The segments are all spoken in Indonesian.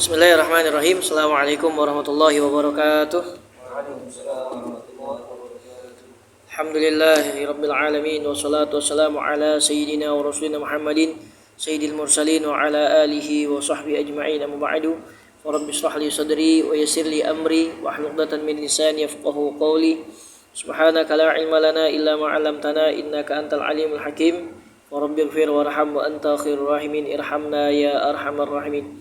Bismillahirrahmanirrahim. Assalamualaikum warahmatullahi wabarakatuh. Alhamdulillahirabbil alamin wassalatu wassalamu ala sayyidina wa rasulina Muhammadin sayyidil mursalin wa ala alihi wa sahbihi ajma'in. Amma ba'du. Rabbi shrah li sadri wa yassir li amri wa hlul 'uqdatam min lisani yafqahu qawli. Subhanaka la ilma lana illa ma 'allamtana innaka antal alimul hakim. Wa rabbighfir warham wa anta khairur rahimin. Irhamna ya arhamar rahimin.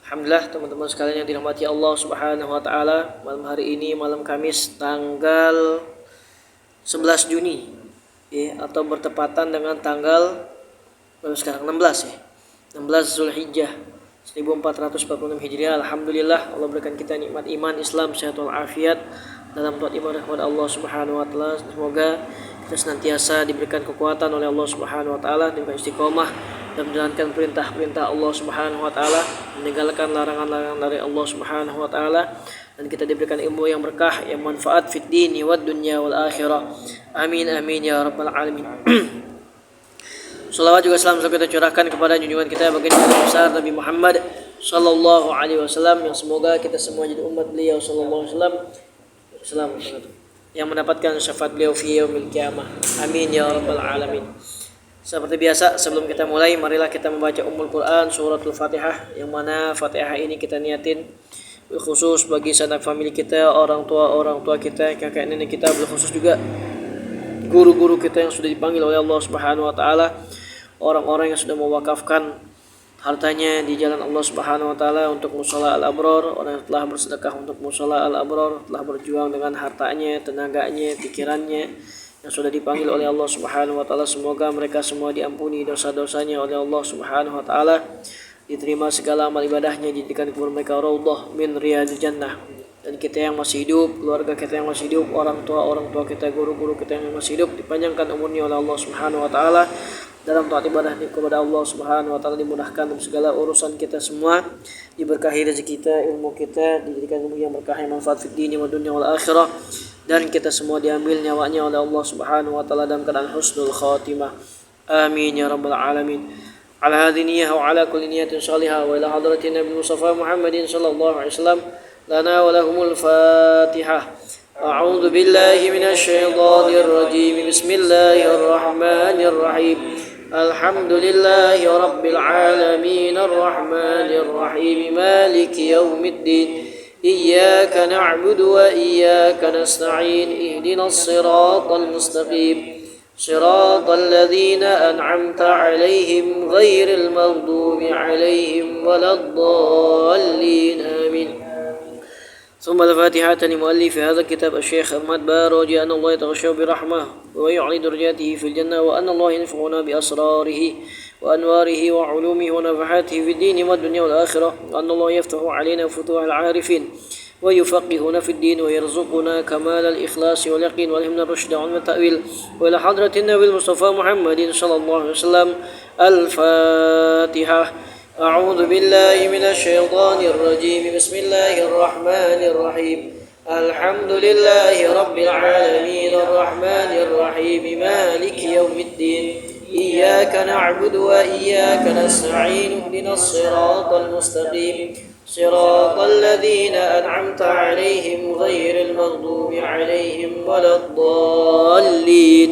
Alhamdulillah teman-teman sekalian yang dirahmati Allah Subhanahu wa taala, malam hari ini malam Kamis tanggal 11 Juni ya, atau bertepatan dengan tanggal sekarang 16 ya. 16 Zulhijjah 1446 Hijriah. Alhamdulillah Allah berikan kita nikmat iman, Islam, sehat walafiat dalam taat ibadah kepada Allah Subhanahu wa taala. Semoga kita senantiasa diberikan kekuatan oleh Allah Subhanahu wa taala, diberikan istiqomah dan menjalankan perintah-perintah Allah Subhanahu wa taala, meninggalkan larangan-larangan dari Allah Subhanahu wa taala, dan kita diberikan ilmu yang berkah, yang manfaat fid dini wad dunya wal akhirah. Amin amin ya rabbal alamin. Salawat juga salam kita curahkan kepada junjungan kita baginda besar Nabi Muhammad sallallahu alaihi wasallam, yang semoga kita semua jadi umat beliau sallallahu alaihi wasallam yang mendapatkan syafaat beliau fi yaumil qiyamah. Amin ya rabbal alamin. Seperti biasa, sebelum kita mulai, marilah kita membaca Ummul Quran, suratul Fatihah, yang mana Fatihah ini kita niatin khusus bagi sanak famili kita, orang tua kita, kakek nenek kita, khusus juga guru-guru kita yang sudah dipanggil oleh Allah Subhanahu wa taala, orang-orang yang sudah mewakafkan hartanya di jalan Allah Subhanahu wa taala untuk mushola al-abrar, orang yang telah bersedekah untuk mushola al-abrar, telah berjuang dengan hartanya, tenaganya, pikirannya, yang sudah dipanggil oleh Allah Subhanahu wa taala. Semoga mereka semua diampuni dosa-dosanya oleh Allah Subhanahu wa taala, diterima segala amal ibadahnya, dijadikan kubur mereka raudhah min riyadil jannah. Dan kita yang masih hidup, keluarga kita yang masih hidup, orang tua kita, guru-guru kita yang masih hidup, dipanjangkan umurnya oleh Allah Subhanahu wa taala dalam taat ibadah kepada Allah Subhanahu wa taala, dimudahkan dalam segala urusan kita semua, diberkahi rezeki kita, ilmu kita, dijadikan ilmu yang berkah, yang manfaat fid dini wa dunya wal akhirah, dan kita semua diambil nyawanya oleh Allah Subhanahu wa taala dalam keadaan husnul khatimah. Amin ya rabbal alamin. Ala hadhihi niyyah wa ala kulli niyatin salihah wa ila hadratin Nabi Mustafa Muhammadin sallallahu alaihi wasallam lana wa lahumul Fatihah. A'udzu billahi minasy syaithanir rajim. Bismillahirrahmanirrahim. Alhamdulillahi rabbil alamin arrahmanir rahim maliki yaumiddin. إياك نعبد وإياك نستعين اهدنا الصراط المستقيم صراط الذين أنعمت عليهم غير المغضوب عليهم ولا الضالين آمين. ثم الفاتحة لمؤلف هذا الكتاب الشيخ أحمد باروجي أن الله يتغشى برحمة ويعلي درجاته في الجنة، وأن الله ينفعنا بأسراره وأنواره وعلومه ونفحاته في الدين والدنيا والآخرة، وأن الله يفتح علينا فتوح العارفين ويفقهنا في الدين ويرزقنا كمال الإخلاص واليقين والهم الرشد وعلم التأويل. وإلى حضرة النبي المصطفى محمد صلى الله عليه وسلم الفاتحة. أعوذ بالله من الشيطان الرجيم. بسم الله الرحمن الرحيم. الحمد لله رب العالمين الرحمن الرحيم مالك يوم الدين. إياك نعبد وإياك نستعين اهدنا الصراط المستقيم صراط الذين أنعمت عليهم غير المغضوب عليهم ولا الضالين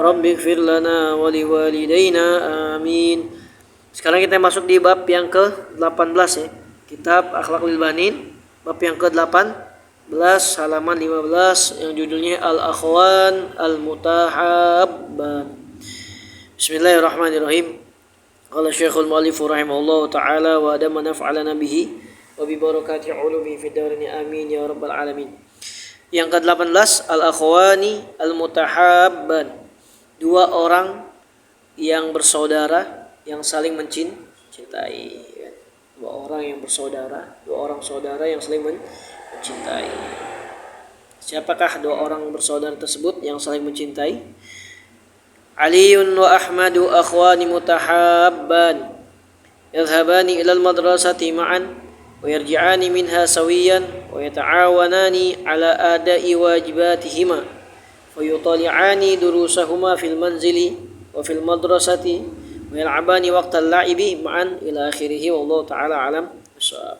رب اغفر لنا ولوالدينا آمين. Sekarang kita masuk di bab yang ke-18 ya. Kitab Akhlaqul Banin, bab yang ke-18, halaman 15, yang judulnya Al-Akhwan Al-Mutahabban. Bismillahirrahmanirrahim. Qala Syekhul Mu'allif rahimahullah ta'ala wa adama naf'alana bihi wa bi barakati ulumi fid darin amin ya rabbal alamin. Yang ke-18, Al-Akhwani Al-Mutahabban. Dua orang yang bersaudara yang saling mencintai. Dua orang yang bersaudara, dua orang saudara yang saling mencintai. Siapakah dua orang bersaudara tersebut yang saling mencintai? Aliun wa Ahmadu akhwani mutahabban yadhhabani ila al-madrasati ma'an wa yarji'ani minha sawiyan wa yata'awanani ala ada'i wajibatihima wa yutali'ani durusahuma fil manzili wa fil madrasati ويلعبان وقت اللعب معا إلى آخره والله تعالى أعلم بالصواب.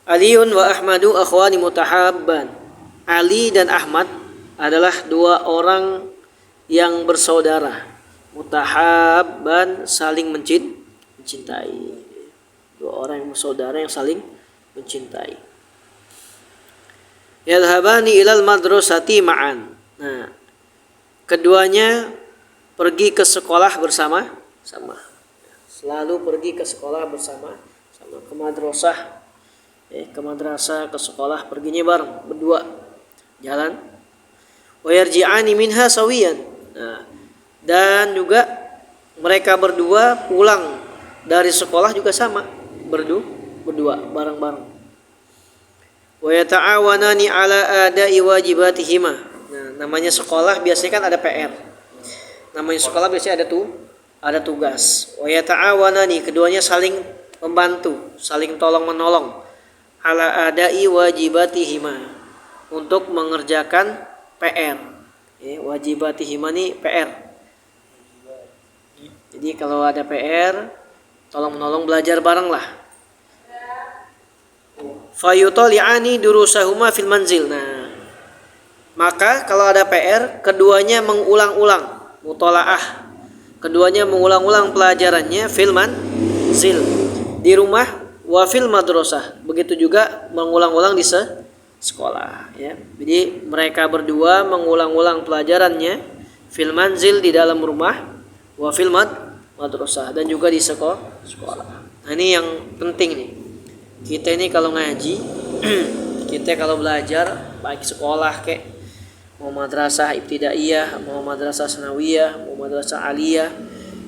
Aliun wa Ahmadu akhwani mutahabban. Ali dan Ahmad adalah dua orang yang bersaudara. Mutahabban, saling mencintai. Dua orang yang bersaudara yang saling mencintai. Yadhhabani ilal madrasati ma'an. Nah, keduanya pergi ke sekolah bersama-sama. Selalu pergi ke sekolah bersama-sama, ke madrasah. Ke madrasah, ke sekolah, perginya bareng, berdua jalan. Wa yarji'ani minha sawiyan. Nah, dan juga mereka berdua pulang dari sekolah juga sama, berdua bareng-bareng. Wa yata'awanani ala ada'i wajibatihima. Nah, namanya sekolah biasanya kan ada PR. Namanya sekolah biasanya ada tugas. Wa yata'awanani, keduanya saling membantu, saling tolong menolong. Ala adai wajibatihima, untuk mengerjakan PR. Wajibatihima ini PR. Jadi kalau ada PR, tolong menolong, belajar bareng lah. Fayutali'ani durusahuma fil manzil. Nah, maka kalau ada PR, keduanya mengulang-ulang mutolaah. Keduanya mengulang-ulang pelajarannya fil manzil, di rumah, wa fil madrasah, begitu juga mengulang-ulang di sekolah, ya. Jadi mereka berdua mengulang-ulang pelajarannya fil manzil, di dalam rumah, wa fil madrasah, dan juga di sekolah. Nah, ini yang penting nih. Kita ini kalau ngaji, kita kalau belajar, baik sekolah kayak mau madrasah ibtidaiyah, mau madrasah sanawiyah, mau madrasah aliyah,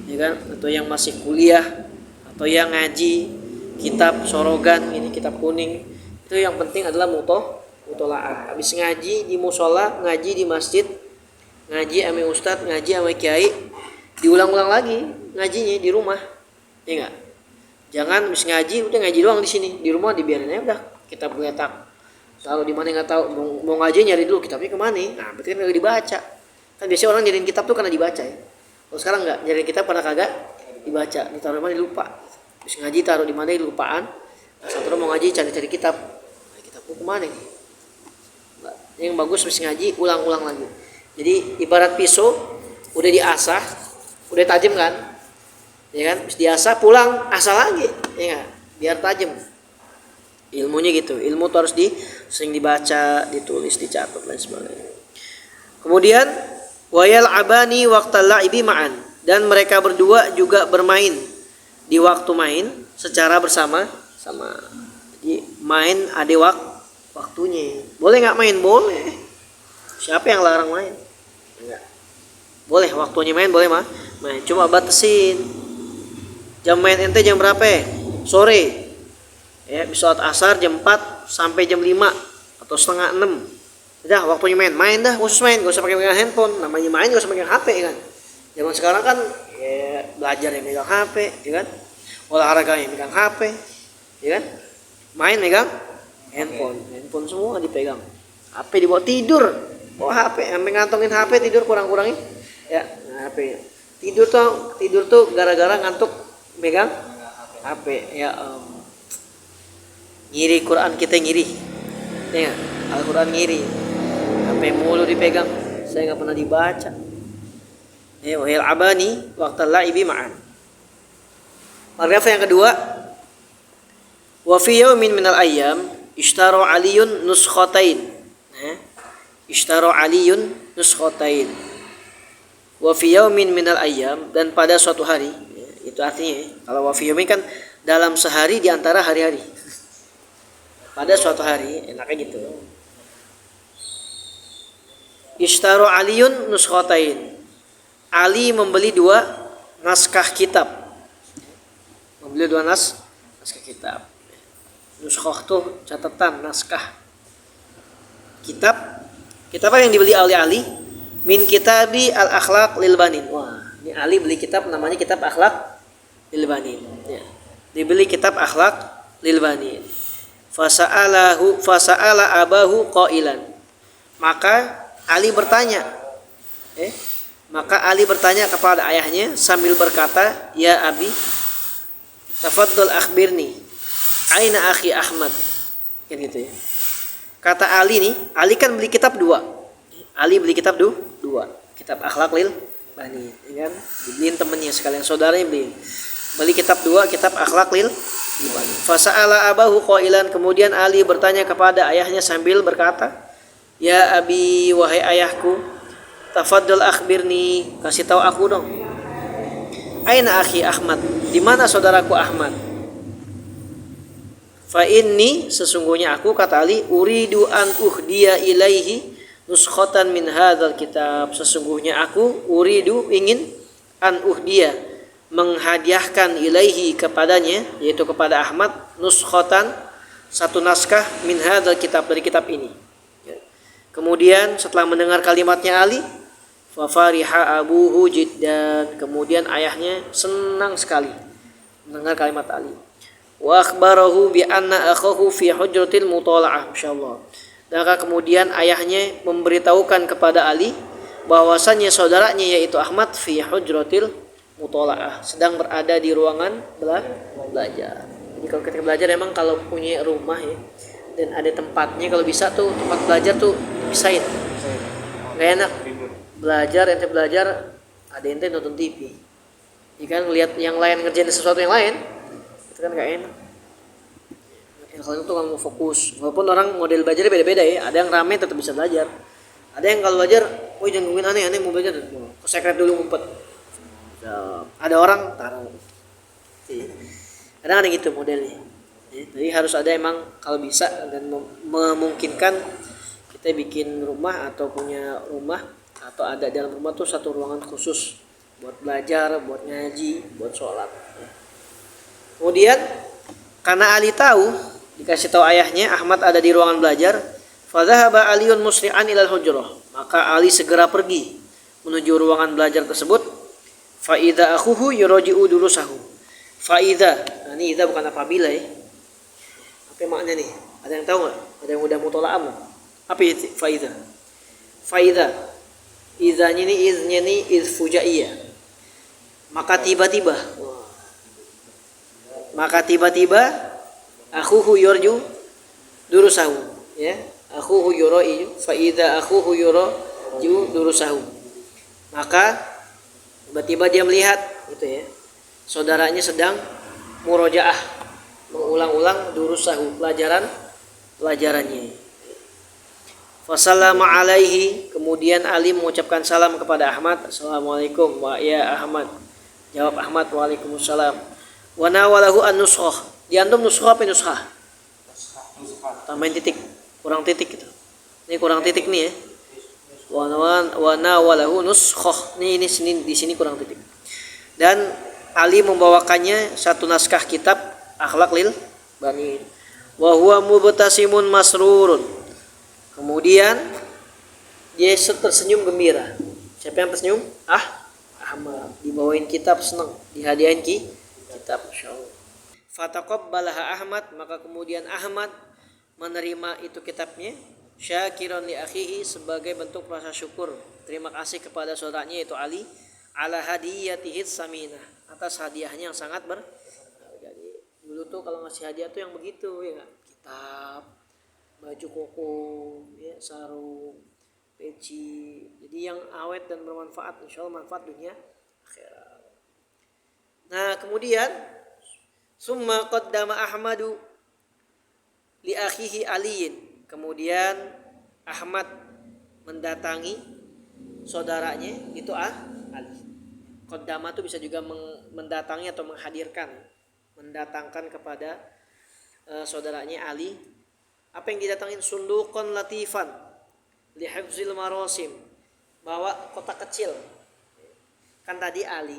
ya kan, atau yang masih kuliah, atau yang ngaji kitab sorogan, ini kitab kuning, itu yang penting adalah mutolaah. Habis ngaji di musola, ngaji di masjid, ngaji sama ustadz, ngaji sama kiai, diulang-ulang lagi ngajinya di rumah, ya enggak? Jangan habis ngaji udah ngaji doang di sini, di rumah dibiarin aja udah, kitab geletak taruh di mana nggak tahu, mau ngaji nyari dulu kitabnya kemana. Nah, berarti kan nggak dibaca. Kan biasanya orang nyariin kitab tuh karena dibaca, ya. Kalau sekarang nggak, nyariin kitab pada kagak dibaca, ditaruh di mana lupa. Habis ngaji taruh di mana lupaan. Satu mau ngaji cari-cari kitab. Nah, kitabku kemana? Nah, yang bagus habis ngaji ulang-ulang lagi. Jadi ibarat pisau udah diasah, udah tajam kan? Ya kan? Habis diasah pulang asah lagi, ya kan? Biar tajam. Ilmunya gitu. Ilmu tuh harus sering dibaca, ditulis, dicatat dan sebagainya. Kemudian wayal abani waqtal la'ibi ma'an, dan mereka berdua juga bermain di waktu main secara bersama-sama. Jadi main ada waktunya. Boleh nggak main? Boleh. Siapa yang larang main? Enggak. Boleh waktunya main, boleh mah main. Cuma batasin. Jam main ente jam berapa? Sore. Ya, bisa saat asar jam 4 sampai jam 5 atau setengah 6. Udah waktunya main. Main dah, khusus main, gak usah pakai megang handphone. Namanya main gak usah pakai HP kan. Zaman sekarang kan ya, belajar yang megang HP, ya kan? Olahraga yang megang HP, ya kan? Main megang handphone semua dipegang. HP dibawa tidur, bawa HP, sampai ngantongin HP tidur kurang-kurangin. Ya, nah, HP. Tidur tuh gara-gara ngantuk megang HP. Ya, ngiri Quran kita ngiri. Ya, Al-Quran ngiri. HP mulu dipegang, saya nggak pernah dibaca. Ya, wahil abani waqtal la'ibi ma'an. Paragraf yang kedua, wa fi yaumin minal ayyam ishtara Aliyun nuskhatain. Ishtara Aliyun nuskhatain. Wa fi yaumin minal ayyam, dan pada suatu hari, ya, itu artinya kalau wa fi yaumin kan dalam sehari di antara hari-hari. Pada suatu hari, enaknya gitu. Ishtara Aliyun nuskhatain. Ali membeli 2 naskah kitab. Membeli 2 naskah kitab. Nuskah tuh catatan, naskah. Kitab apa yang dibeli oleh Ali? Min kitabi al-akhlaq lil banin. Wah, ini Ali beli kitab namanya kitab akhlak lil banin. Ya. Dibeli kitab akhlak lil banin. Fasa'ala abahu qailan. Maka Ali bertanya. Maka Ali bertanya kepada ayahnya sambil berkata, "Ya Abi, tafaddal akhbirni, aina akhi Ahmad?" Kan gitu ya. Kata Ali nih, Ali kan beli kitab dua. Ali beli kitab dua. Kitab Akhlaq lil Bani, ya kan? Dibeliin temennya sekalian, saudaranya beli kitab dua, kitab Akhlaq lil Bani. Fasa'ala abahu qailan, kemudian Ali bertanya kepada ayahnya sambil berkata, "Ya abi, wahai ayahku, tafaddal akhbirni, kasih tahu aku dong. Aina akhi Ahmad? Di mana saudaraku Ahmad? Fa inni, sesungguhnya aku, kata Ali, uridu an uhdiya ilaihi nuskhatan min hadzal kitab. Sesungguhnya aku uridu, ingin, an uhdiya, menghadiahkan, ilaihi, kepadanya, yaitu kepada Ahmad, nuskhatan, satu naskah, min hadzal kitab, dari kitab ini." Kemudian setelah mendengar kalimatnya Ali, fa fariha abuhu jiddan, kemudian ayahnya senang sekali mendengar kalimat Ali. Wa akhbarahu bi anna akhahu fi hujratil mutala'ah, masyaallah. Dan kemudian ayahnya memberitahukan kepada Ali bahwasannya saudaranya yaitu Ahmad fi hujratil mutala'ah, sedang berada di ruangan belajar. Jadi kalau kita belajar emang kalau punya rumah ya dan ada tempatnya, kalau bisa tuh tempat belajar tuh pisahin. Enggak enak belajar, ente belajar ada ente nonton TV. Ya kan, lihat yang lain ngerjain sesuatu yang lain, itu kan gak enak. Ya, kalau itu kamu mau fokus, walaupun orang model belajarnya beda-beda ya, ada yang rame tetap bisa belajar, ada yang kalau belajar, oh jangan ngomongin aneh-aneh, mau belajar ke sekret dulu ngumpet. Ada orang taruh. Kadang ada gitu modelnya. Jadi harus ada emang kalau bisa dan memungkinkan kita bikin rumah atau punya rumah atau ada dalam rumah tuh satu ruangan khusus buat belajar, buat ngaji, buat sholat. Kemudian karena Ali tahu, dikasih tahu ayahnya Ahmad ada di ruangan belajar, fadhahaba Aliun musri'an ilal hujrah, maka Ali segera pergi menuju ruangan belajar tersebut. Fa idza akhuhu yuraji'u durusahu. Fa idza, nah ini idza bukan apabila ya. Apa maknanya nih? Ada yang tahu enggak? Ada yang udah mutola'ah enggak? Apa itu fa idza? Fa idza, idzanya ini iznya ini iz fujaiyah. Maka tiba-tiba akhuhu yurju durusahu, ya, akhuhu yuraju, fa idza akhuhu yuraju durusahu, maka tiba-tiba dia melihat itu ya, saudaranya sedang murojaah, mengulang-ulang durusahu, pelajarannya. Fasallama alaihi, kemudian Ali mengucapkan salam kepada Ahmad, assalamualaikum wa ya Ahmad. Jawab Ahmad, waalaikumsalam. Wa nawalahu an-nuskhah. Diantum nuskhah apa nuskhah? Tambahin titik, kurang titik gitu. Ini kurang titik nih ya. Wa nawalahu nuskhah. Ini di sini kurang titik. Dan Ali membawakannya satu naskah kitab Akhlaq lil Bani. Wa huwa mubtasimun masrurun. Kemudian dia tersenyum gembira. Siapa yang tersenyum? Ahmad. Dibawain kitab, senang, dihadiahin kitab, masyaallah. Fataqabbalaha Ahmad, maka kemudian Ahmad menerima itu kitabnya, syakiran li akhihi, sebagai bentuk rasa syukur, terima kasih kepada saudaranya yaitu Ali, ala hadiyatihi saminah, atas hadiahnya yang sangat jadi dulu tuh kalau ngasih hadiah tuh yang begitu ya enggak? Kitab, baju koko, ya, sarung, peci, jadi yang awet dan bermanfaat, insyaallah manfaat dunia akhirat. Nah kemudian summa qaddama Ahmadu li akhihi Aliin, kemudian Ahmad mendatangi saudaranya itu Ali. Qaddama itu bisa juga mendatangi atau menghadirkan, mendatangkan kepada saudaranya Ali. Apa yang didatangin? Sunduqan latifan li hifzil marasim, bawa kotak kecil. Kan tadi Ali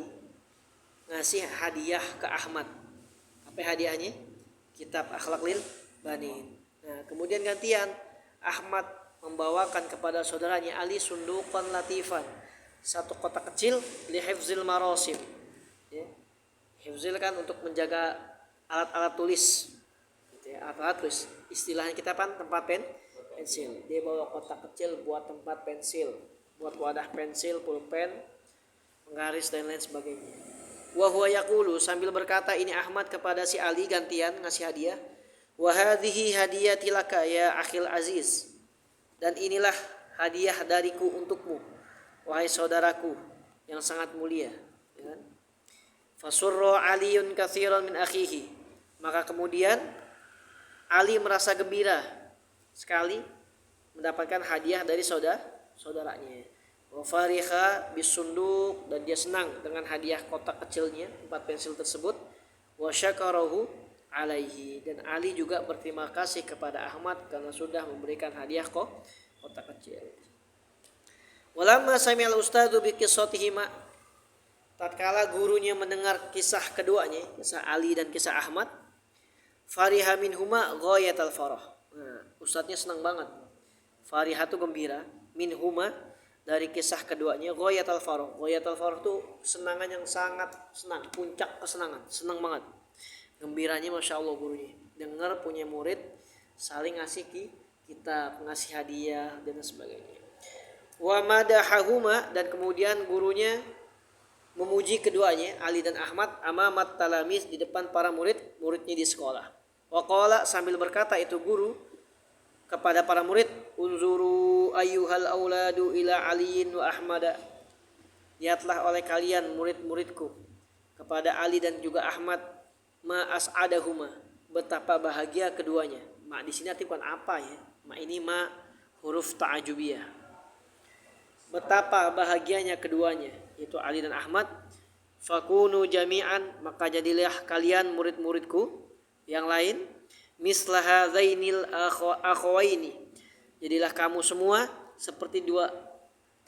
ngasih hadiah ke Ahmad. Apa hadiahnya? Kitab Akhlaq lil Bani. Nah, kemudian gantian Ahmad membawakan kepada saudaranya Ali sunduqan latifan, satu kotak kecil li hifzil marasim. Ya. Hifzil kan untuk menjaga alat-alat tulis. Gitu ya, alat tulis. Istilahnya kita kan tempat pensil. Dia bawa kotak kecil buat tempat pensil, buat wadah pensil, pulpen, penggaris dan lain sebagainya. Wa huwa yaqulu, sambil berkata ini Ahmad kepada si Ali gantian ngasih hadiah, Wa hadhihi hadiyati laka ya akhil aziz. Dan inilah hadiah dariku untukmu wahai saudaraku yang sangat mulia. Ya. Fasurra Aliun katsiran min akhihi. Maka kemudian Ali merasa gembira sekali mendapatkan hadiah dari saudaranya. Wa fariha bisunduk, dan dia senang dengan hadiah kotak kecilnya 4 pensil tersebut. Wa syakarahu alaihi, dan Ali juga berterima kasih kepada Ahmad karena sudah memberikan hadiah kotak kecil. Walamma sami'al ustadzu bi qissatihima, tatkala gurunya mendengar kisah keduanya, kisah Ali dan kisah Ahmad, fariha minhuma ghayatal farah. Nah, ustadznya senang banget. Fariha itu gembira, minhuma dari kisah keduanya, ghayatal farah. Ghayatal farah itu senangan yang sangat senang, puncak kesenangan, senang banget. Gembiranya Masya Allah gurunya dengar punya murid saling ngasih kitab, ngasih hadiah dan sebagainya. Wa madahahuma, dan kemudian gurunya memuji keduanya Ali dan Ahmad amamat talamis, di depan para muridnya di sekolah. Wa qala, sambil berkata itu guru kepada para murid, unzuru ayyuhal auladu ila aliyin wa ahmada. Lihatlah oleh kalian murid-muridku kepada Ali dan juga Ahmad, ma as'adahuma, betapa bahagia keduanya. Ma di sini artikan apa ya? Ma ini ma huruf ta'ajubiyah. Betapa bahagianya keduanya, itu Ali dan Ahmad. Fakunu jami'an, maka jadilah kalian murid-muridku yang lain. Mislaha zainil akhawaini, jadilah kamu semua seperti dua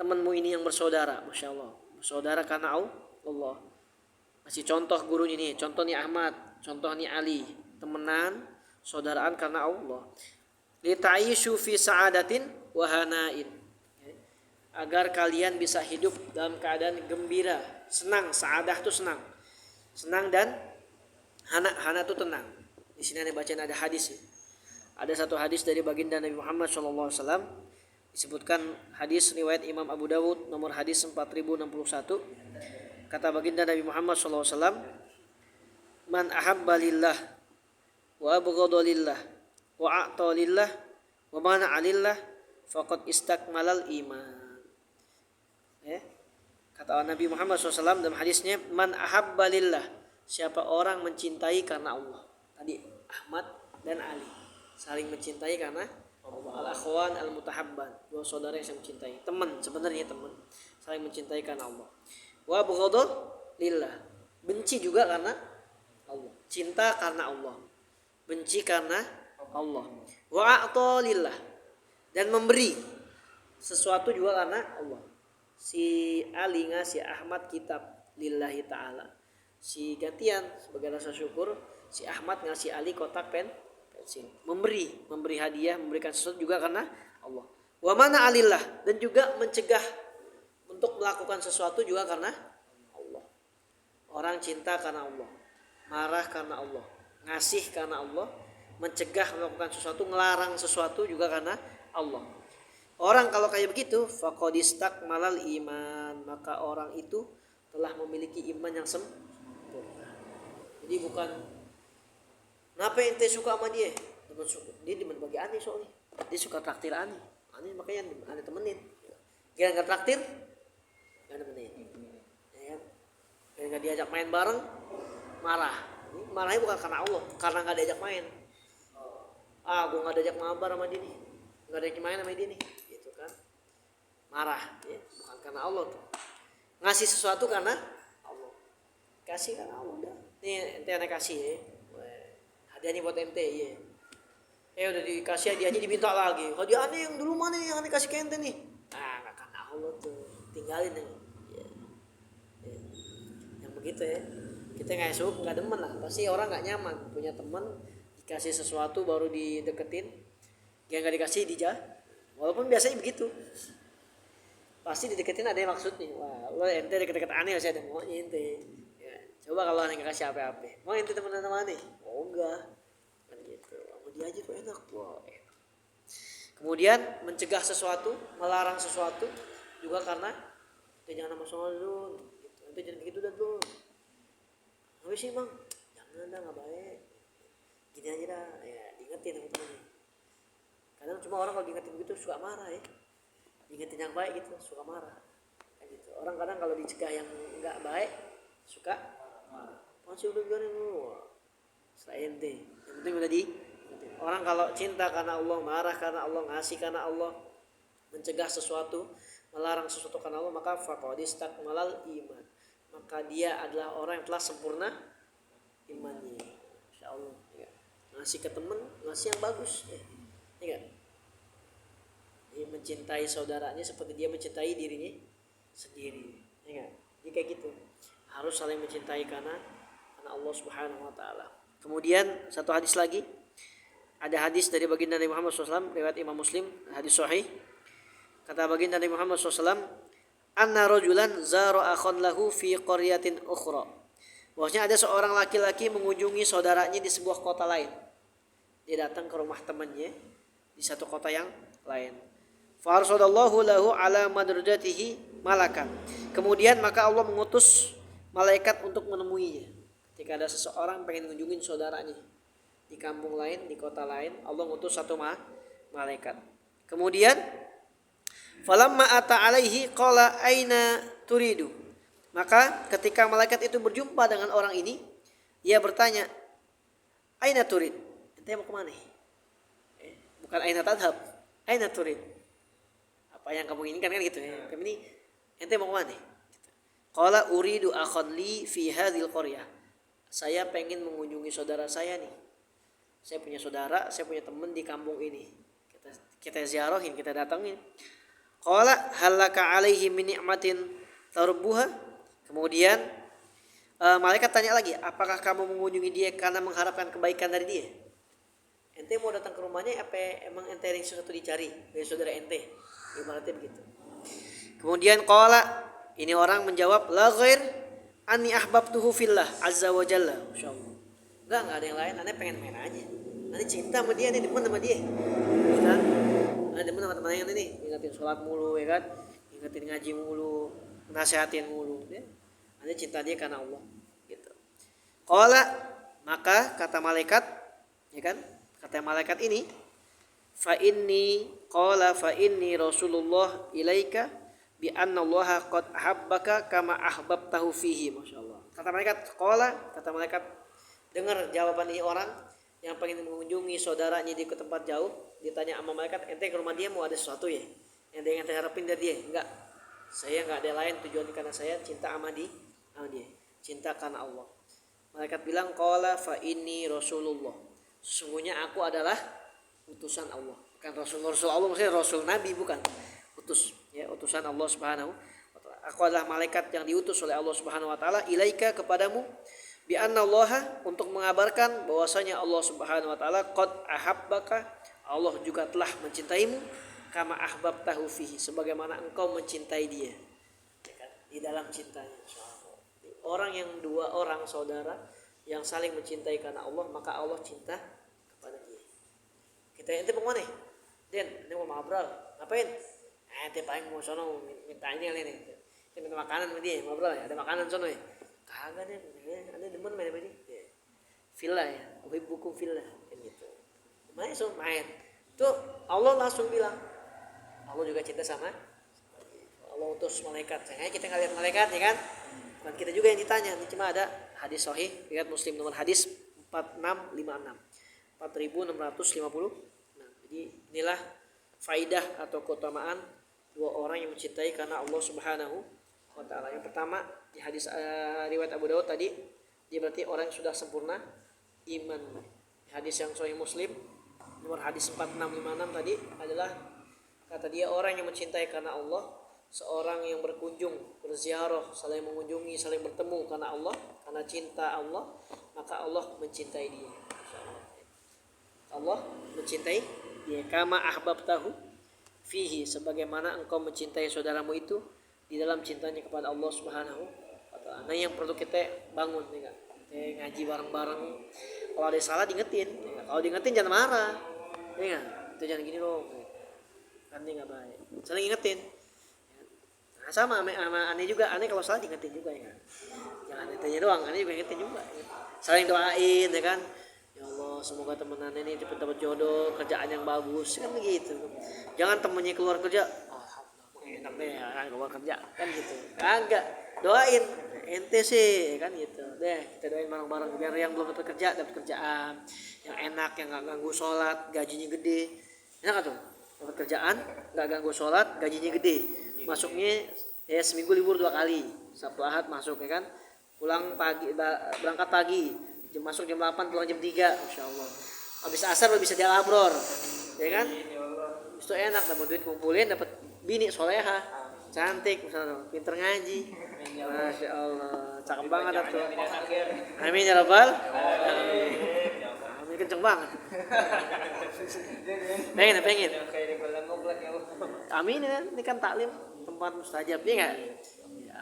temanmu ini yang bersaudara. Masya Allah, bersaudara karena Allah. Masih contoh guru ini, contoh nih Ahmad, contoh nih Ali, temenan, saudaraan karena Allah. Lita'ishu fi sa'adatin wa hanain, agar kalian bisa hidup dalam keadaan gembira, senang. Sa'adah itu senang, senang, dan hana itu tenang. Di sini ada bacaan, ada hadis ya. Ada satu hadis dari baginda Nabi Muhammad SAW, disebutkan hadis riwayat Imam Abu Dawud nomor hadis 4061. Kata baginda Nabi Muhammad SAW, man ahabba lillah wa abghadha lillah wa a'ta lillah wa mana'a lillah faqad istakmalal iman. Ya. Kata Nabi Muhammad SAW dalam hadisnya, man ahabba lillah, siapa orang mencintai karena Allah. Tadi Ahmad dan Ali saling mencintai karena Allah. Al-akhwan al-mutahabban, dua saudara yang saling mencintai, teman, sebenarnya teman, saling mencintai karena Allah. Wa abghadha lillah, benci juga karena Allah. Cinta karena Allah, benci karena Allah. Wa a'ta lillah, dan memberi sesuatu juga karena Allah. Si Ali ngasih Ahmad kitab lillahi ta'ala, si gantian sebagai rasa syukur, si Ahmad ngasih Ali kotak pensil. Memberi hadiah, memberikan sesuatu juga karena Allah. Wa mana alillah, dan juga mencegah untuk melakukan sesuatu juga karena Allah. Orang cinta karena Allah, marah karena Allah, ngasih karena Allah, mencegah melakukan sesuatu, ngelarang sesuatu juga karena Allah. Orang kalau kayak begitu, faqad istakmalal iman, maka orang itu telah memiliki iman yang sempurna. Jadi bukan kenapa ente suka sama dia, dia demen bagi aneh, soalnya dia suka traktir aneh makanya aneh temenin. Dia nggak traktir, nggak temenin, ya kan? Dia nggak diajak main bareng, marahnya bukan karena Allah, karena nggak diajak main. Gue nggak diajak mabar sama dia nih, nggak diajak main sama dia nih, gitu kan? Marah, ya, bukan karena Allah tuh. Ngasih sesuatu karena Allah, kasih karena Allah. Udah, nih ente aneh kasih ya, hadiah nih buat ente ya. Udah dikasih hadiahnya diminta lagi. Kalau dia aneh yang dulu mana yang aneh kasih ke ente nih? Nggak karena Allah tuh, tinggalin ya. Yang begitu ya, kita nggak suka, nggak demen lah. Pasti orang nggak nyaman punya teman dikasih sesuatu baru dideketin, yang nggak dikasih dijah. Walaupun biasanya begitu, pasti dideketin ada yang maksudnya. Wah, lo ente deket-deket aneh masih ada maunya ente. Ya, coba kalau aneh nggak kasih apa-apa, mau ente temenan sama aneh? Oh enggak, kan gitu. Mau dia aja tuh enak. Wah, enak. Kemudian mencegah sesuatu, melarang sesuatu juga karena ente jangan sama soal dulu, gitu. Ente jangan begitu dah tuh. Apa sih bang? Jangan dah, nggak baik. Gini aja dah, ya diingetin sama temannya. Kadang cuma orang kalau diingetin gitu suka marah ya, diingetin yang baik gitu suka marah kayak gitu. Orang kadang kalau dicegah yang nggak baik suka marah, masih udah biarin lu selain ente, yang penting udah diingetin. Orang kalau cinta karena Allah, marah karena Allah, ngasih karena Allah, mencegah sesuatu, melarang sesuatu karena Allah, maka faqad istakmalal iman, maka dia adalah orang yang telah sempurna imannya. Insyaallah ya. Ngasih ke teman, ngasih yang bagus ya. Ya, dia mencintai saudaranya seperti dia mencintai dirinya sendiri. Ya, jika gitu harus saling mencintai karena Allah Subhanahu wa taala. Kemudian satu hadis lagi, ada hadis dari baginda Nabi Muhammad SAW riwayat Imam Muslim, hadis sahih. Kata baginda Nabi Muhammad SAW, anna rajulan zara akhan lahu fi qaryatin ukhra. Bahwasanya ada seorang laki-laki mengunjungi saudaranya di sebuah kota lain. Dia datang ke rumah temannya di satu kota yang lain. Fa arsalallahu lahu ala madrajatihi malakan. Kemudian maka Allah mengutus malaikat untuk menemuinya. Ketika ada seseorang pengen mengunjungi saudaranya di kampung lain, di kota lain, Allah mengutus satu malaikat. Kemudian falamma ata alaihi qala aina turidu. Maka ketika malaikat itu berjumpa dengan orang ini, ia bertanya, aina turid? Ente mau kemana? Bukan aina tadhab, aina turid? Apa yang kamu inginkan kan gitu ya. Kami ini ente mau kemana? Qala uridu akhan li fi hadhil qaryah. Saya pengen mengunjungi saudara saya nih. Saya punya saudara, saya punya teman di kampung ini. Kita ziarahin, kita datangin. Qala halaka alaihi min ni'matin tarbuha. Kemudian malaikat tanya lagi, apakah kamu mengunjungi dia karena mengharapkan kebaikan dari dia? Ente mau datang ke rumahnya apa emang ente yang sesuatu dicari dari saudara ente? Ibaratnya begitu. Kemudian qala, ini orang menjawab, la ghair anni ahbabtuhu fillah azza wa jalla. Masyaallah. Enggak ada yang lain, aneh pengen main aja. Aneh cinta sama dia, aneh demen sama dia. Kan? Aneh demen sama teman yang ini, ingetin sholat mulu ya kan? Ingetin ngaji mulu, nasihatin mulu ya. Aneh cinta dia karena Allah gitu. Qala, maka kata malaikat, ya kan? Kata malaikat ini, fa inni Rasulullah ilaika bi anna Allah qad ahabbaka kama ahbabtahu fihi. Masyaallah. Kata malaikat, dengar jawaban ini orang yang pengen mengunjungi saudaranya di tempat jauh, ditanya sama malaikat, ente ke rumah dia mau ada sesuatu ya? Yang ente harapin dari dia? Enggak. Saya enggak ada lain tujuan karena saya cinta sama dia. Cinta karena Allah. Malaikat bilang, qala fa inni Rasulullah. Sesungguhnya aku adalah utusan Allah. Bukan Rasul Allah, maksudnya Rasul Nabi, bukan. Utusan Allah Subhanahu wa taala. Aku adalah malaikat yang diutus oleh Allah Subhanahu wa taala ilaika kepadamu bi anna Allah, untuk mengabarkan bahwasanya Allah Subhanahu wa taala qad ahabbaka, Allah juga telah mencintaimu, kama ahbabtahu fihi, sebagaimana engkau mencintai dia. Di dalam cintanya. Orang yang dua orang saudara yang saling mencintai karena Allah, maka Allah cinta kepada dia. Kita ente mau mana? Den, ini mau ngobrol. Ngapain? Ente paling mau sono minta ini kali nih. Kita minta makanan sama dia, ngobrol ya. Ada makanan sono ya. Kagak deh, ada demen main sama dia. Villa ya, buku villa kan gitu. Main so main. Tuh Allah langsung bilang, Allah juga cinta sama Allah, utus malaikat. Sayangnya kita nggak lihat malaikat ya kan? Bukan kita juga yang ditanya. Ini cuma ada hadis sahih riwayat Muslim nomor hadis 4656. 4656. Jadi inilah faidah atau keutamaan dua orang yang mencintai karena Allah Subhanahu wa taala. Yang pertama di hadis riwayat Abu Dawud tadi, dia berarti orang yang sudah sempurna iman. Hadis yang sahih Muslim nomor hadis 4656 tadi adalah kata dia orang yang mencintai karena Allah, seorang yang berkunjung, berziarah, saling mengunjungi, saling bertemu karena Allah, karena cinta Allah, maka Allah mencintai dia. Allah mencintai dia, kama ahbabtahu fihi, sebagaimana engkau mencintai saudaramu itu di dalam cintanya kepada Allah Subhanahu wa taala. Nah, yang perlu kita bangun ya, ngaji bareng-bareng. Kalau ada salah diingetin, ya. Kalau diingetin jangan marah. Ya, itu jangan gini loh. Kan ini enggak baik. Saling ingetin. Nah, sama aneh juga, aneh kalau salah diingetin juga ya kan. Jangan ditanya doang, aneh juga ingetin juga ya. Saling doain ya kan. Ya Allah, semoga temenan ini cepat dapat jodoh, kerjaan yang bagus, kan begitu. Jangan temennya keluar kerja, enak deh kan keluar kerja kan gitu. Kagak, doain ente sih kan gitu. Deh kita doain bareng-bareng biar yang belum dapat kerja dapat kerjaan yang enak, yang nggak ganggu sholat, gajinya gede. Enak kan tuh? Dapat kerjaan, nggak ganggu sholat, gajinya gede. Masuknya ya seminggu libur 2 kali, Sabtu Ahad masuk ya kan. Pulang pagi, berangkat pagi, masuk jam 8, pulang jam 3, Masya Allah. Habis asar baru bisa jalan abror, ya kan? Itu enak, dapat duit kumpulin, dapat bini soleha, cantik, misalnya, pinter ngaji, Masya Allah, cakep banget tuh. Amin ya Rabbal. Amin kenceng banget. pengen. Amin ya, ini kan taklim tempat mustajab, ya nggak?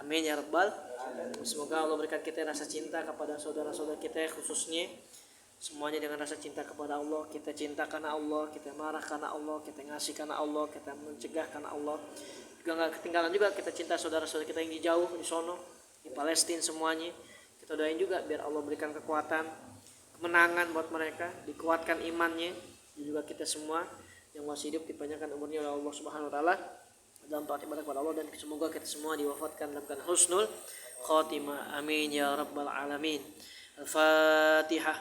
Amin ya Rabbal. Semoga Allah berikan kita rasa cinta kepada saudara-saudara kita khususnya. Semuanya dengan rasa cinta kepada Allah. Kita cinta karena Allah, kita marah karena Allah, kita ngasih karena Allah, kita mencegah karena Allah. Juga nggak ketinggalan juga kita cinta saudara-saudara kita yang di jauh, di sono, di Palestina semuanya. Kita doain juga biar Allah berikan kekuatan, kemenangan buat mereka, dikuatkan imannya. Dan juga kita semua yang masih hidup dipanjangkan umurnya oleh Allah Subhanahu Wa Taala dalam taat ibadah kepada Allah, dan semoga kita semua diwafatkan dalam husnul khatimah. Amin ya rabbal alamin. Al-Fatihah.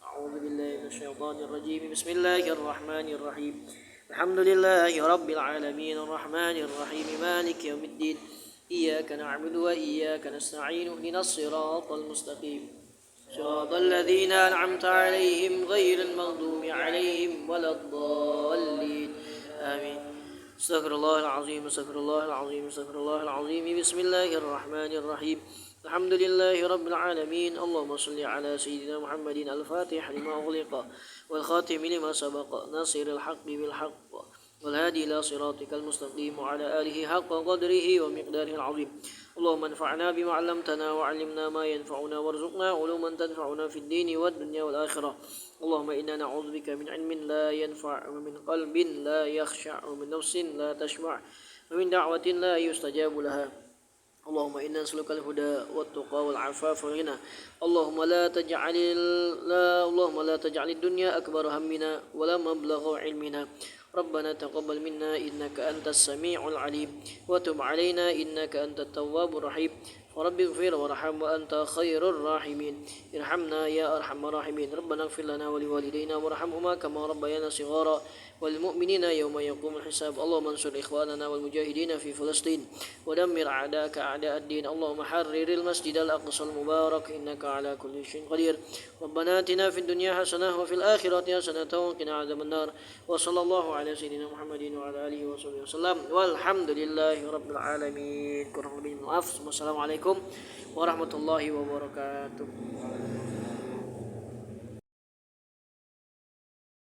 A'udzu billahi minasyaitonir rajim. Bismillahirrahmanirrahim. Alhamdulillahi rabbil alamin arrahmanir rahim maliki yaumiddin. Iyyaka na'budu wa iyyaka nasta'in. Ihdinas siratal mustaqim. Shiratal ladzina an'amta 'alaihim ghairil maghdubi 'alaihim waladdallin. Amin. Astaghfirullahalazim, astaghfirullahalazim, astaghfirullahalazim. Bismillahirrahmanirrahim. Alhamdulillahi rabbil alamin. Allahumma shalli ala sayyidina Muhammadin al-Fatih lima ughliqa wal khatim lima sabaqa nasiril haqqi bil haqq wal hadi ila siratikal mustaqim wa ala alihi haqqa qadrihi wa miqdarihi al-azim. Allahumma anfa'na bima 'allamtana wa 'allimna ma yanfa'una warzuqna 'uluman tanfa'una fid dini wad dunya wal akhirah. Allahumma inna na'udzubika min 'ilmin la yanfa' wa min qalbin la yakhsha' wa min nafsin la tashba' wa min da'watin la yustajabu laha. Allahumma inna nas'aluka al-huda wat-tuqa wal-'afafa wal-ghina. Allahumma la taj'alid dunya akbar hammina wa la mablagha 'ilmina. ربنا تقبل منا إنك أنت السميع العليم وتب علينا إنك أنت التواب الرحيم ورب اغفر وارحم وأنت خير الراحمين ارحمنا يا أرحم الراحمين ربنا اغفر لنا ولوالدينا وارحمهما كما ربيانا صغارا والمؤمنين يوم يقوم الحساب اللهم انصر إخواننا والمجاهدين في فلسطين ودمر أعداءك أعداء الدين اللهم حرر المسجد الأقصى المبارك إنك على كل شيء قدير ربنا آتنا في الدنيا حسنة وفي الآخرة حسنة وقنا عذاب النار وصلى الله على سيدنا محمد وعلى آله وصحبه وسلم والحمد لله رب العالمين. Kurang lebih maaf. Wassalamualaikum warahmatullahi wabarakatuh.